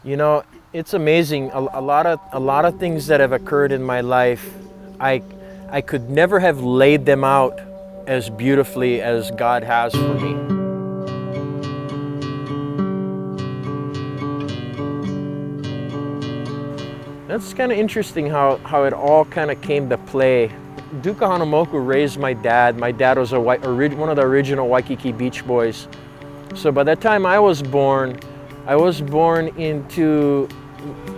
You know, it's amazing. A lot of things that have occurred in my life, I I could never have laid them out as beautifully as God has for me. That's kind of interesting how it all kind of came to play. Duka Hanamoku raised my dad. My dad was one of the original Waikiki Beach Boys. So by the time I was born into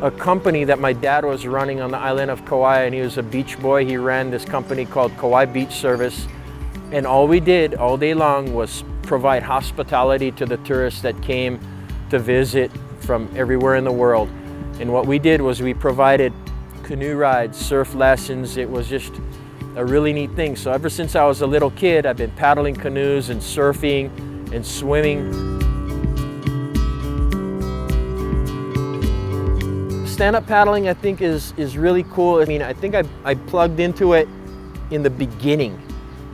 a company that my dad was running on the island of Kauai, and he was a beach boy. He ran this company called Kauai Beach Service. And all we did all day long was provide hospitality to the tourists that came to visit from everywhere in the world. And what we did was we provided canoe rides, surf lessons. It was just a really neat thing. So ever since I was a little kid, I've been paddling canoes and surfing and swimming. Stand-up paddling, I think, is really cool. I mean, I think I plugged into it in the beginning.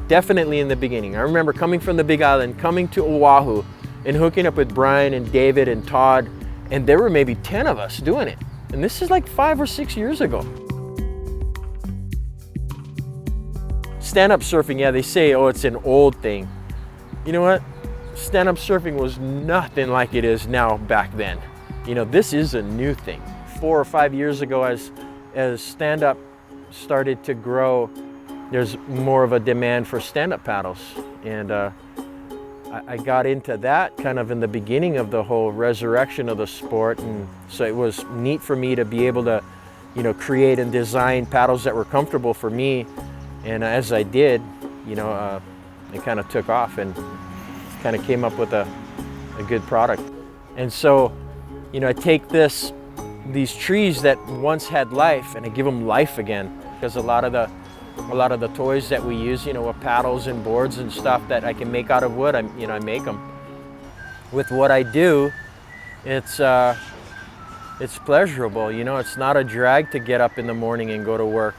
Definitely in the beginning. I remember coming from the Big Island, coming to Oahu, and hooking up with Brian and David and Todd, and there were maybe 10 of us doing it. And this is like 5 or 6 years ago. Stand-up surfing, yeah, they say, oh, it's an old thing. You know what? Stand-up surfing was nothing like it is now back then. You know, this is a new thing. 4 or 5 years ago, as stand-up started to grow, there's more of a demand for stand-up paddles. And I got into that kind of in the beginning of the whole resurrection of the sport. And so it was neat for me to be able to, you know, create and design paddles that were comfortable for me. And as I did, you know, it kind of took off and kind of came up with a good product. And so, you know, I take these trees that once had life and I give them life again, because a lot of the toys that we use, you know, with paddles and boards and stuff that I can make out of wood, I make them. With what I do, it's pleasurable, you know, it's not a drag to get up in the morning and go to work.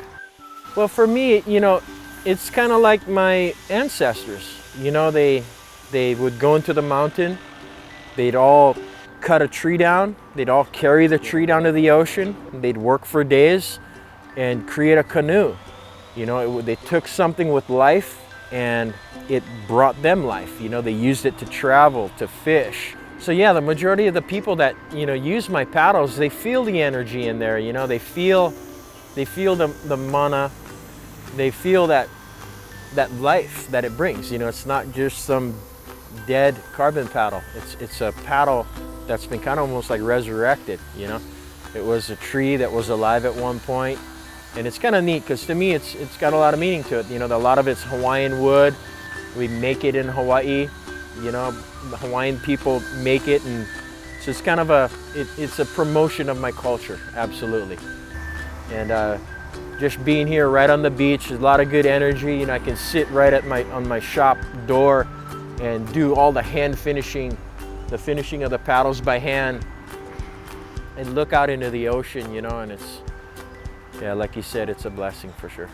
Well, for me, you know, it's kind of like my ancestors. You know, they would go into the mountain, they'd all cut a tree down, they'd all carry the tree down to the ocean, and they'd work for days and create a canoe. You know, they took something with life and it brought them life. You know, they used it to travel, to fish. So yeah, the majority of the people that, you know, use my paddles, they feel the energy in there. You know, they feel the mana, they feel that life that it brings. You know, it's not just some dead carbon paddle. It's a paddle that's been kind of almost like resurrected. You know, it was a tree that was alive at one point. And it's kind of neat because to me it's got a lot of meaning to it. You know, a lot of it's Hawaiian wood. We make it in Hawaii. You know, the Hawaiian people make it, and so it's kind of it's a promotion of my culture, absolutely. And just being here right on the beach, there's a lot of good energy. You know, I can sit right at on my shop door and do all the hand finishing, the finishing of the paddles by hand, and look out into the ocean. You know, and it's, yeah, like you said, it's a blessing for sure.